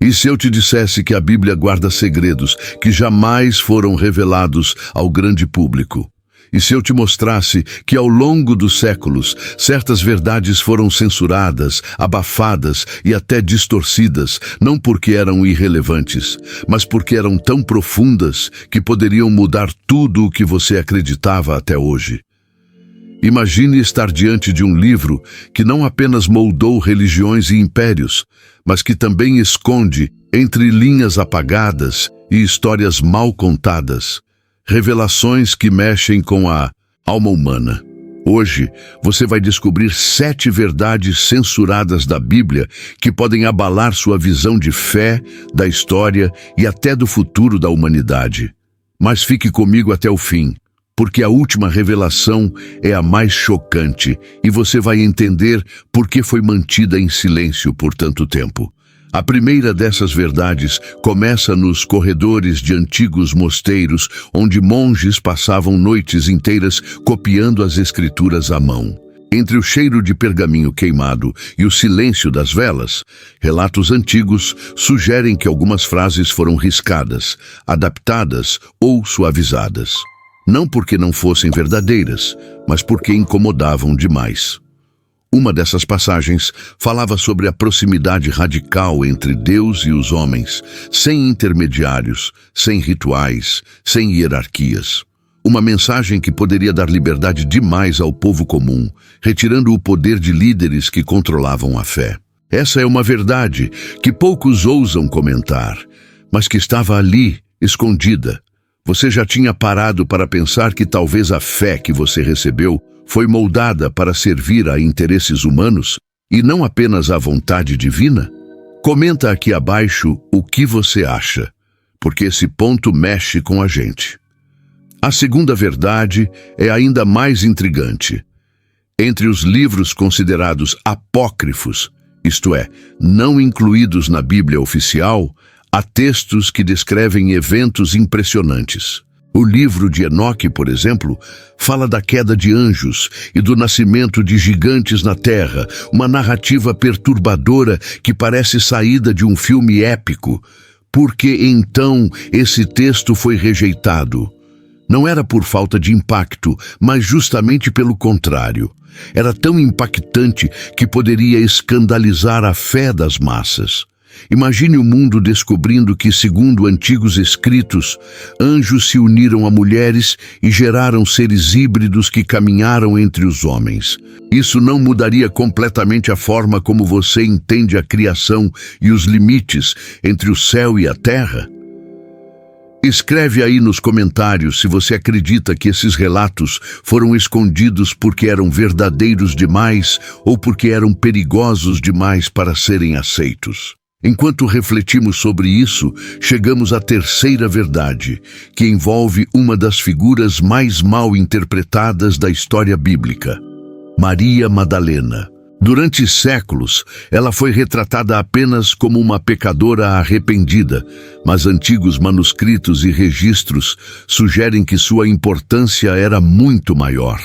E se eu te dissesse que a Bíblia guarda segredos que jamais foram revelados ao grande público? E se eu te mostrasse que ao longo dos séculos, certas verdades foram censuradas, abafadas e até distorcidas, não porque eram irrelevantes, mas porque eram tão profundas que poderiam mudar tudo o que você acreditava até hoje? Imagine estar diante de um livro que não apenas moldou religiões e impérios, mas que também esconde, entre linhas apagadas e histórias mal contadas, revelações que mexem com a alma humana. Hoje, você vai descobrir 7 verdades censuradas da Bíblia que podem abalar sua visão de fé, da história e até do futuro da humanidade. Mas fique comigo até o fim, porque a última revelação é a mais chocante e você vai entender por que foi mantida em silêncio por tanto tempo. A primeira dessas verdades começa nos corredores de antigos mosteiros, onde monges passavam noites inteiras copiando as escrituras à mão. Entre o cheiro de pergaminho queimado e o silêncio das velas, relatos antigos sugerem que algumas frases foram riscadas, adaptadas ou suavizadas. Não porque não fossem verdadeiras, mas porque incomodavam demais. Uma dessas passagens falava sobre a proximidade radical entre Deus e os homens, sem intermediários, sem rituais, sem hierarquias. Uma mensagem que poderia dar liberdade demais ao povo comum, retirando o poder de líderes que controlavam a fé. Essa é uma verdade que poucos ousam comentar, mas que estava ali, escondida. Você já tinha parado para pensar que talvez a fé que você recebeu foi moldada para servir a interesses humanos e não apenas à vontade divina? Comenta aqui abaixo o que você acha, porque esse ponto mexe com a gente. A segunda verdade é ainda mais intrigante. Entre os livros considerados apócrifos, isto é, não incluídos na Bíblia oficial, há textos que descrevem eventos impressionantes. O livro de Enoque, por exemplo, fala da queda de anjos e do nascimento de gigantes na terra, uma narrativa perturbadora que parece saída de um filme épico. Por que então esse texto foi rejeitado? Não era por falta de impacto, mas justamente pelo contrário. Era tão impactante que poderia escandalizar a fé das massas. Imagine o mundo descobrindo que, segundo antigos escritos, anjos se uniram a mulheres e geraram seres híbridos que caminharam entre os homens. Isso não mudaria completamente a forma como você entende a criação e os limites entre o céu e a terra? Escreve aí nos comentários se você acredita que esses relatos foram escondidos porque eram verdadeiros demais ou porque eram perigosos demais para serem aceitos. Enquanto refletimos sobre isso, chegamos à terceira verdade, que envolve uma das figuras mais mal interpretadas da história bíblica: Maria Madalena. Durante séculos, ela foi retratada apenas como uma pecadora arrependida, mas antigos manuscritos e registros sugerem que sua importância era muito maior.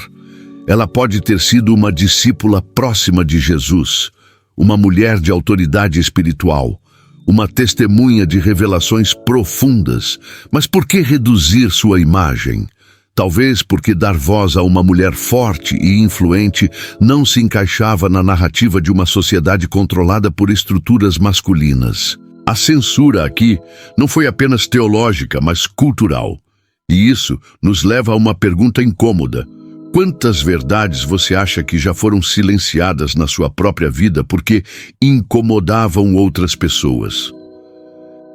Ela pode ter sido uma discípula próxima de Jesus, uma mulher de autoridade espiritual, uma testemunha de revelações profundas. Mas por que reduzir sua imagem? Talvez porque dar voz a uma mulher forte e influente não se encaixava na narrativa de uma sociedade controlada por estruturas masculinas. A censura aqui não foi apenas teológica, mas cultural. E isso nos leva a uma pergunta incômoda. Quantas verdades você acha que já foram silenciadas na sua própria vida porque incomodavam outras pessoas?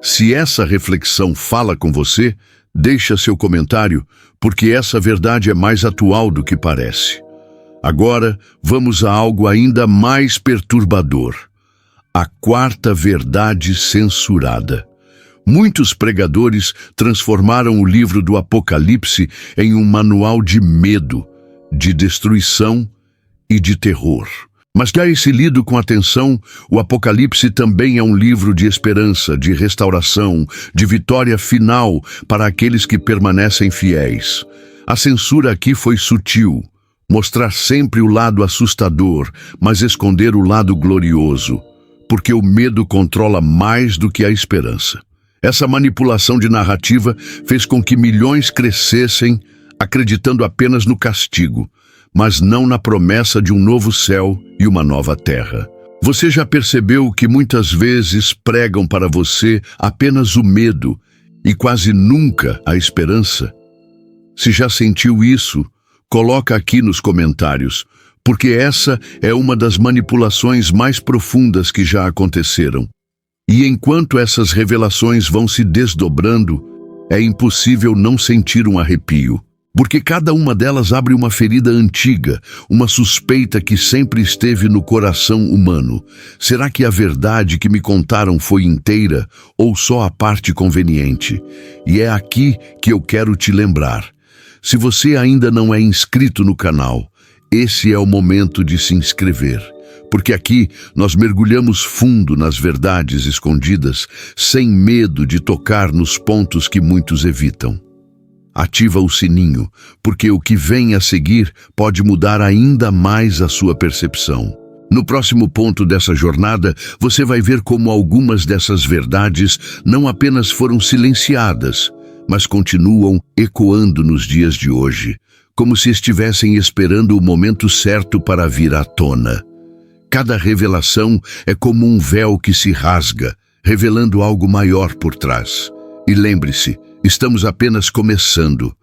Se essa reflexão fala com você, deixa seu comentário, porque essa verdade é mais atual do que parece. Agora, vamos a algo ainda mais perturbador: a quarta verdade censurada. Muitos pregadores transformaram o livro do Apocalipse em um manual de medo, de destruição e de terror. Mas se lido com atenção, o Apocalipse também é um livro de esperança, de restauração, de vitória final para aqueles que permanecem fiéis. A censura aqui foi sutil, mostrar sempre o lado assustador, mas esconder o lado glorioso. porque o medo controla mais do que a esperança. Essa manipulação de narrativa fez com que milhões crescessem acreditando apenas no castigo, mas não na promessa de um novo céu e uma nova terra. Você já percebeu que muitas vezes pregam para você apenas o medo e quase nunca a esperança? Se já sentiu isso, coloca aqui nos comentários, porque essa é uma das manipulações mais profundas que já aconteceram. E enquanto essas revelações vão se desdobrando, é impossível não sentir um arrepio. Porque cada uma delas abre uma ferida antiga, uma suspeita que sempre esteve no coração humano. Será que a verdade que me contaram foi inteira ou só a parte conveniente? E é aqui que eu quero te lembrar. Se você ainda não é inscrito no canal, esse é o momento de se inscrever. Porque aqui nós mergulhamos fundo nas verdades escondidas, sem medo de tocar nos pontos que muitos evitam. Ativa o sininho, porque o que vem a seguir pode mudar ainda mais a sua percepção. No próximo ponto dessa jornada, você vai ver como algumas dessas verdades não apenas foram silenciadas, mas continuam ecoando nos dias de hoje, como se estivessem esperando o momento certo para vir à tona. Cada revelação é como um véu que se rasga, revelando algo maior por trás. E lembre-se, estamos apenas começando.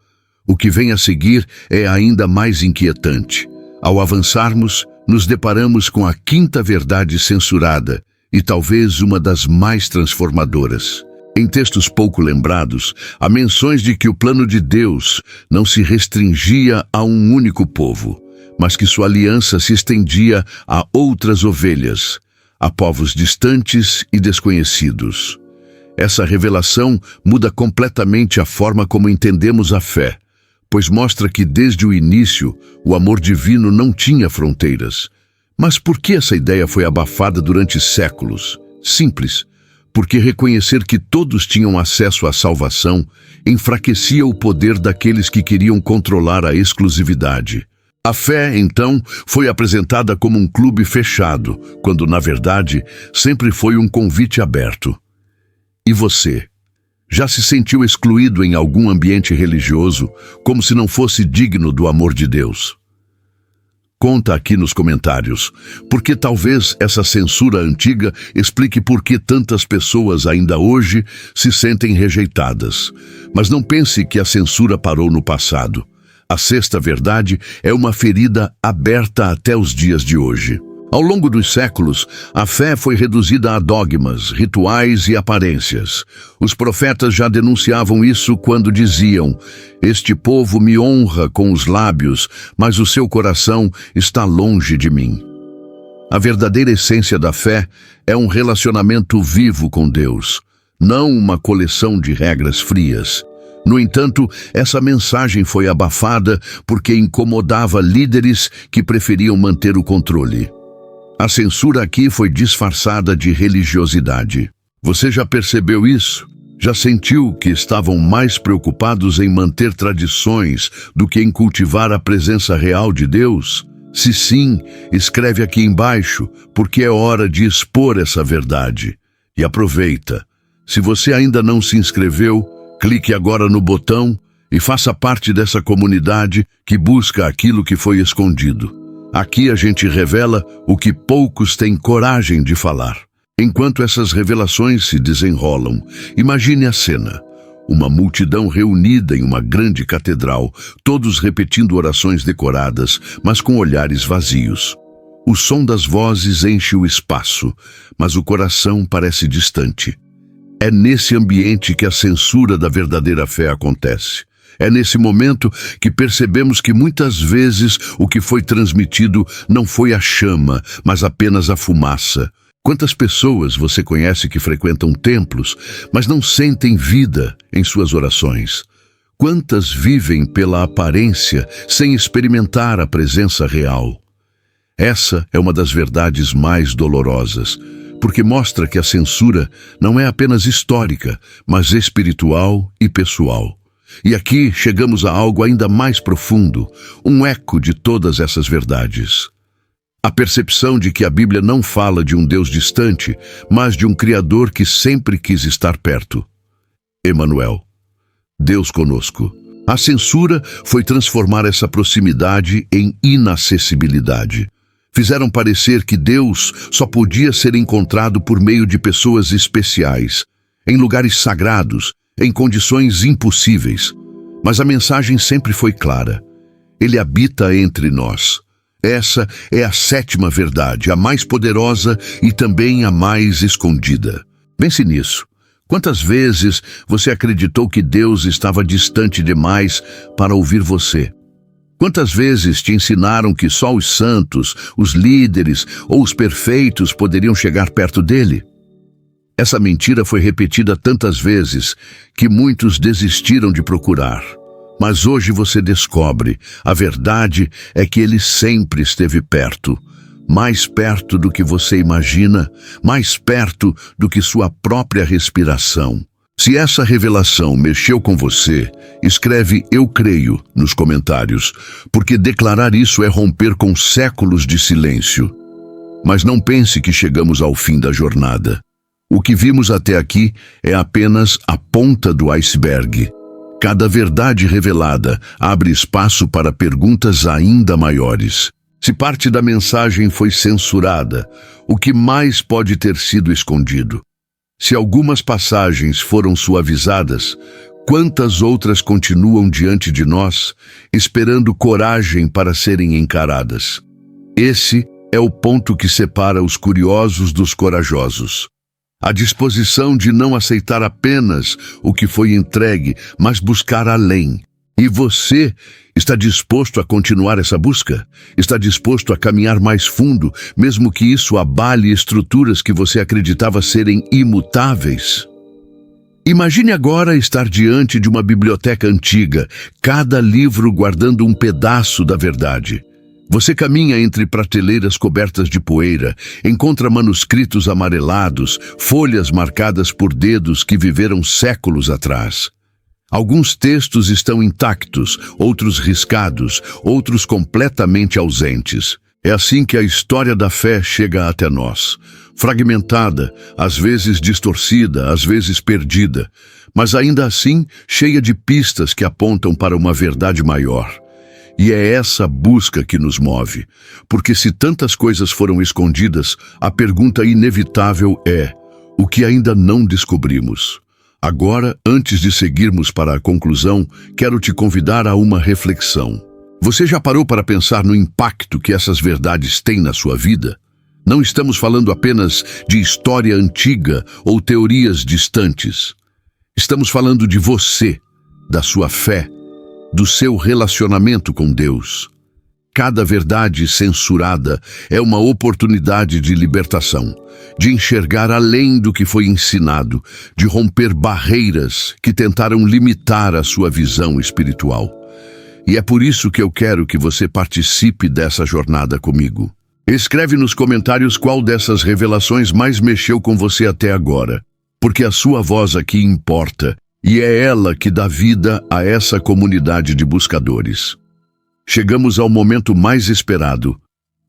O que vem a seguir é ainda mais inquietante. Ao avançarmos, nos deparamos com a quinta verdade censurada e talvez uma das mais transformadoras. Em textos pouco lembrados, há menções de que o plano de Deus não se restringia a um único povo, mas que sua aliança se estendia a outras ovelhas, a povos distantes e desconhecidos. Essa revelação muda completamente a forma como entendemos a fé, pois mostra que desde o início o amor divino não tinha fronteiras. Mas por que essa ideia foi abafada durante séculos? Simples, porque reconhecer que todos tinham acesso à salvação enfraquecia o poder daqueles que queriam controlar a exclusividade. A fé, então, foi apresentada como um clube fechado, quando, na verdade, sempre foi um convite aberto. E você? Já se sentiu excluído em algum ambiente religioso, como se não fosse digno do amor de Deus? Conta aqui nos comentários, porque talvez essa censura antiga explique por que tantas pessoas ainda hoje se sentem rejeitadas. Mas não pense que a censura parou no passado. A sexta verdade é uma ferida aberta até os dias de hoje. Ao longo dos séculos, a fé foi reduzida a dogmas, rituais e aparências. Os profetas já denunciavam isso quando diziam: "Este povo me honra com os lábios, mas o seu coração está longe de mim." A verdadeira essência da fé é um relacionamento vivo com Deus, não uma coleção de regras frias. No entanto, essa mensagem foi abafada porque incomodava líderes que preferiam manter o controle. A censura aqui foi disfarçada de religiosidade. Você já percebeu isso? Já sentiu que estavam mais preocupados em manter tradições do que em cultivar a presença real de Deus? Se sim, escreve aqui embaixo, porque é hora de expor essa verdade. E aproveita. Se você ainda não se inscreveu, clique agora no botão e faça parte dessa comunidade que busca aquilo que foi escondido. Aqui a gente revela o que poucos têm coragem de falar. Enquanto essas revelações se desenrolam, imagine a cena. Uma multidão reunida em uma grande catedral, todos repetindo orações decoradas, mas com olhares vazios. O som das vozes enche o espaço, mas o coração parece distante. É nesse ambiente que a censura da verdadeira fé acontece. É nesse momento que percebemos que muitas vezes o que foi transmitido não foi a chama, mas apenas a fumaça. Quantas pessoas você conhece que frequentam templos, mas não sentem vida em suas orações? Quantas vivem pela aparência, sem experimentar a presença real? Essa é uma das verdades mais dolorosas, porque mostra que a censura não é apenas histórica, mas espiritual e pessoal. E aqui chegamos a algo ainda mais profundo, um eco de todas essas verdades. A percepção de que a Bíblia não fala de um Deus distante, mas de um Criador que sempre quis estar perto. Emanuel, Deus conosco. A censura foi transformar essa proximidade em inacessibilidade. Fizeram parecer que Deus só podia ser encontrado por meio de pessoas especiais, em lugares sagrados, em condições impossíveis. Mas a mensagem sempre foi clara. Ele habita entre nós. Essa é a sétima verdade, a mais poderosa e também a mais escondida. Pense nisso. Quantas vezes você acreditou que Deus estava distante demais para ouvir você? Quantas vezes te ensinaram que só os santos, os líderes ou os perfeitos poderiam chegar perto dele? Essa mentira foi repetida tantas vezes que muitos desistiram de procurar. Mas hoje você descobre, a verdade é que ele sempre esteve perto. Mais perto do que você imagina, mais perto do que sua própria respiração. Se essa revelação mexeu com você, escreve "Eu creio" nos comentários, porque declarar isso é romper com séculos de silêncio. Mas não pense que chegamos ao fim da jornada. O que vimos até aqui é apenas a ponta do iceberg. Cada verdade revelada abre espaço para perguntas ainda maiores. Se parte da mensagem foi censurada, o que mais pode ter sido escondido? Se algumas passagens foram suavizadas, quantas outras continuam diante de nós, esperando coragem para serem encaradas? Esse é o ponto que separa os curiosos dos corajosos. A disposição de não aceitar apenas o que foi entregue, mas buscar além. E você está disposto a continuar essa busca? Está disposto a caminhar mais fundo, mesmo que isso abale estruturas que você acreditava serem imutáveis? Imagine agora estar diante de uma biblioteca antiga, cada livro guardando um pedaço da verdade. Você caminha entre prateleiras cobertas de poeira, encontra manuscritos amarelados, folhas marcadas por dedos que viveram séculos atrás. Alguns textos estão intactos, outros riscados, outros completamente ausentes. É assim que a história da fé chega até nós. Fragmentada, às vezes distorcida, às vezes perdida, mas ainda assim cheia de pistas que apontam para uma verdade maior. E é essa busca que nos move, porque se tantas coisas foram escondidas, a pergunta inevitável é: o que ainda não descobrimos? Agora, antes de seguirmos para a conclusão, quero te convidar a uma reflexão. Você já parou para pensar no impacto que essas verdades têm na sua vida? Não estamos falando apenas de história antiga ou teorias distantes. Estamos falando de você, da sua fé, do seu relacionamento com Deus. Cada verdade censurada é uma oportunidade de libertação, de enxergar além do que foi ensinado, de romper barreiras que tentaram limitar a sua visão espiritual. E é por isso que eu quero que você participe dessa jornada comigo. Escreve nos comentários qual dessas revelações mais mexeu com você até agora, porque a sua voz aqui importa. E é ela que dá vida a essa comunidade de buscadores. Chegamos ao momento mais esperado.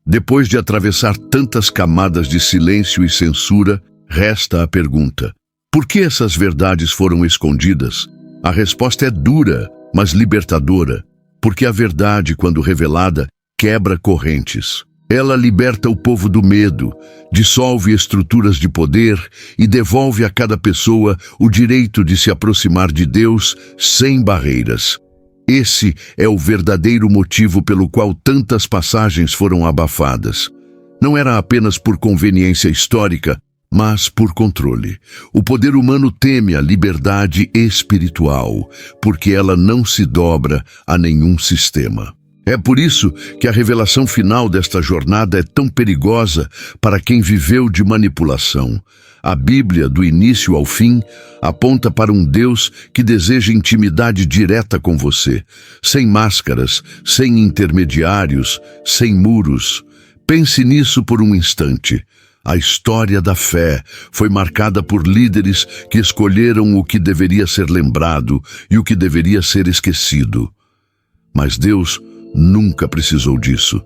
Depois de atravessar tantas camadas de silêncio e censura, resta a pergunta: por que essas verdades foram escondidas? A resposta é dura, mas libertadora, porque a verdade, quando revelada, quebra correntes. Ela liberta o povo do medo, dissolve estruturas de poder e devolve a cada pessoa o direito de se aproximar de Deus sem barreiras. Esse é o verdadeiro motivo pelo qual tantas passagens foram abafadas. Não era apenas por conveniência histórica, mas por controle. O poder humano teme a liberdade espiritual, porque ela não se dobra a nenhum sistema. É por isso que a revelação final desta jornada é tão perigosa para quem viveu de manipulação. A Bíblia, do início ao fim, aponta para um Deus que deseja intimidade direta com você, sem máscaras, sem intermediários, sem muros. Pense nisso por um instante. A história da fé foi marcada por líderes que escolheram o que deveria ser lembrado e o que deveria ser esquecido. Mas Deus nunca precisou disso.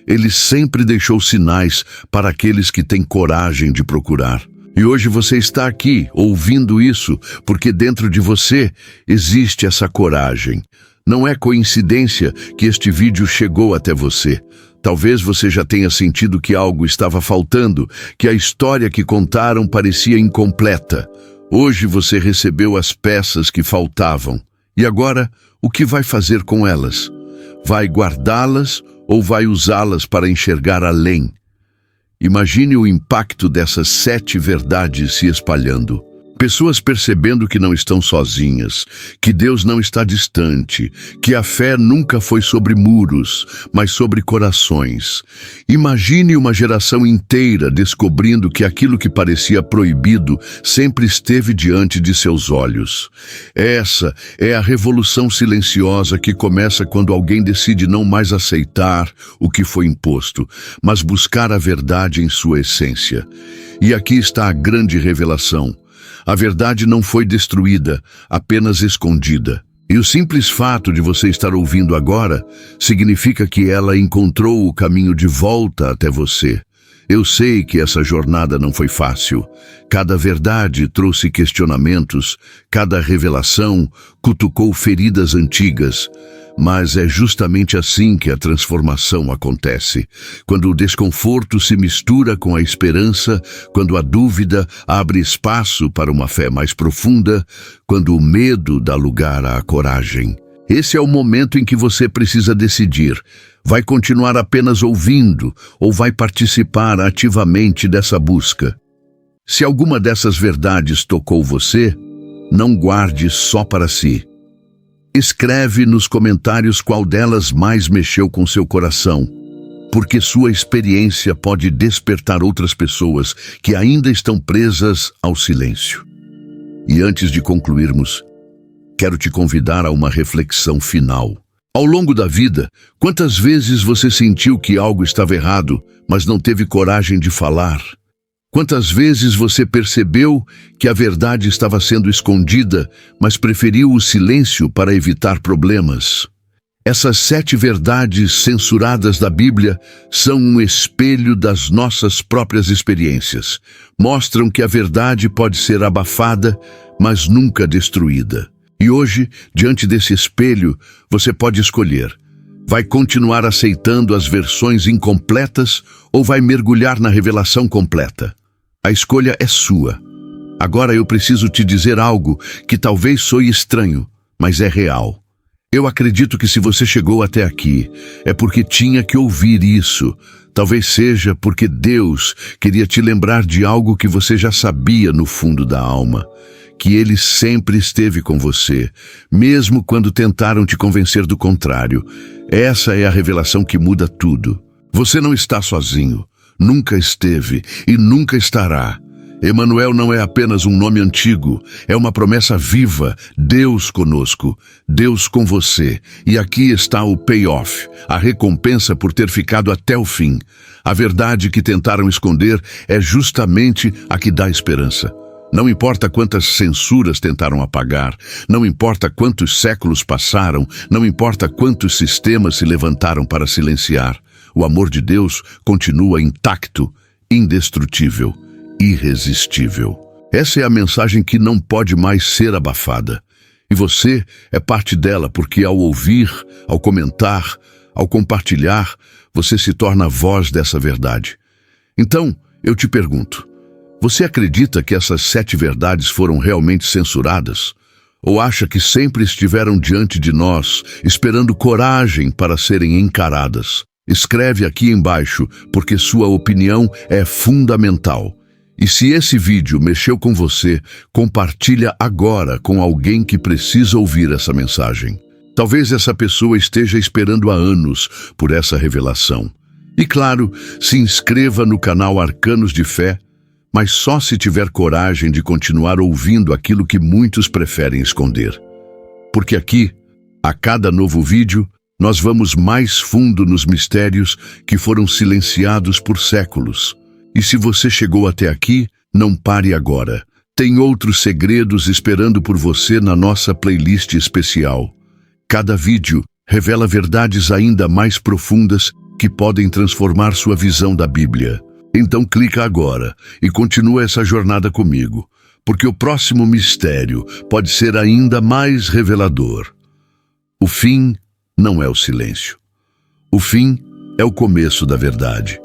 Ele sempre deixou sinais para aqueles que têm coragem de procurar. E hoje você está aqui, ouvindo isso, porque dentro de você existe essa coragem. Não é coincidência que este vídeo chegou até você. Talvez você já tenha sentido que algo estava faltando, que a história que contaram parecia incompleta. Hoje você recebeu as peças que faltavam. E agora, o que vai fazer com elas? Vai guardá-las ou vai usá-las para enxergar além? Imagine o impacto dessas 7 verdades se espalhando. Pessoas percebendo que não estão sozinhas, que Deus não está distante, que a fé nunca foi sobre muros, mas sobre corações. Imagine uma geração inteira descobrindo que aquilo que parecia proibido sempre esteve diante de seus olhos. Essa é a revolução silenciosa que começa quando alguém decide não mais aceitar o que foi imposto, mas buscar a verdade em sua essência. E aqui está a grande revelação. A verdade não foi destruída, apenas escondida. E o simples fato de você estar ouvindo agora significa que ela encontrou o caminho de volta até você. Eu sei que essa jornada não foi fácil. Cada verdade trouxe questionamentos, cada revelação cutucou feridas antigas. Mas é justamente assim que a transformação acontece. Quando o desconforto se mistura com a esperança, quando a dúvida abre espaço para uma fé mais profunda, quando o medo dá lugar à coragem. Esse é o momento em que você precisa decidir. Vai continuar apenas ouvindo ou vai participar ativamente dessa busca? Se alguma dessas verdades tocou você, não guarde só para si. Escreve nos comentários qual delas mais mexeu com seu coração, porque sua experiência pode despertar outras pessoas que ainda estão presas ao silêncio. E antes de concluirmos, quero te convidar a uma reflexão final. Ao longo da vida, quantas vezes você sentiu que algo estava errado, mas não teve coragem de falar? Quantas vezes você percebeu que a verdade estava sendo escondida, mas preferiu o silêncio para evitar problemas? Essas 7 verdades censuradas da Bíblia são um espelho das nossas próprias experiências. Mostram que a verdade pode ser abafada, mas nunca destruída. E hoje, diante desse espelho, você pode escolher. Vai continuar aceitando as versões incompletas ou vai mergulhar na revelação completa? A escolha é sua. Agora eu preciso te dizer algo que talvez soe estranho, mas é real. Eu acredito que se você chegou até aqui, é porque tinha que ouvir isso. Talvez seja porque Deus queria te lembrar de algo que você já sabia no fundo da alma. Que Ele sempre esteve com você, mesmo quando tentaram te convencer do contrário. Essa é a revelação que muda tudo. Você não está sozinho. Nunca esteve e nunca estará. Emanuel não é apenas um nome antigo, é uma promessa viva, Deus conosco, Deus com você. E aqui está o payoff, a recompensa por ter ficado até o fim. A verdade que tentaram esconder é justamente a que dá esperança. Não importa quantas censuras tentaram apagar, não importa quantos séculos passaram, não importa quantos sistemas se levantaram para silenciar. O amor de Deus continua intacto, indestrutível, irresistível. Essa é a mensagem que não pode mais ser abafada. E você é parte dela porque ao ouvir, ao comentar, ao compartilhar, você se torna a voz dessa verdade. Então, eu te pergunto, você acredita que essas 7 verdades foram realmente censuradas? Ou acha que sempre estiveram diante de nós, esperando coragem para serem encaradas? Escreve aqui embaixo, porque sua opinião é fundamental. E se esse vídeo mexeu com você, compartilha agora com alguém que precisa ouvir essa mensagem. Talvez essa pessoa esteja esperando há anos por essa revelação. E claro, se inscreva no canal Arcanos de Fé, mas só se tiver coragem de continuar ouvindo aquilo que muitos preferem esconder. Porque aqui, a cada novo vídeo, nós vamos mais fundo nos mistérios que foram silenciados por séculos. E se você chegou até aqui, não pare agora. Tem outros segredos esperando por você na nossa playlist especial. Cada vídeo revela verdades ainda mais profundas que podem transformar sua visão da Bíblia. Então clica agora e continua essa jornada comigo, porque o próximo mistério pode ser ainda mais revelador. O fim não é o silêncio. O fim é o começo da verdade.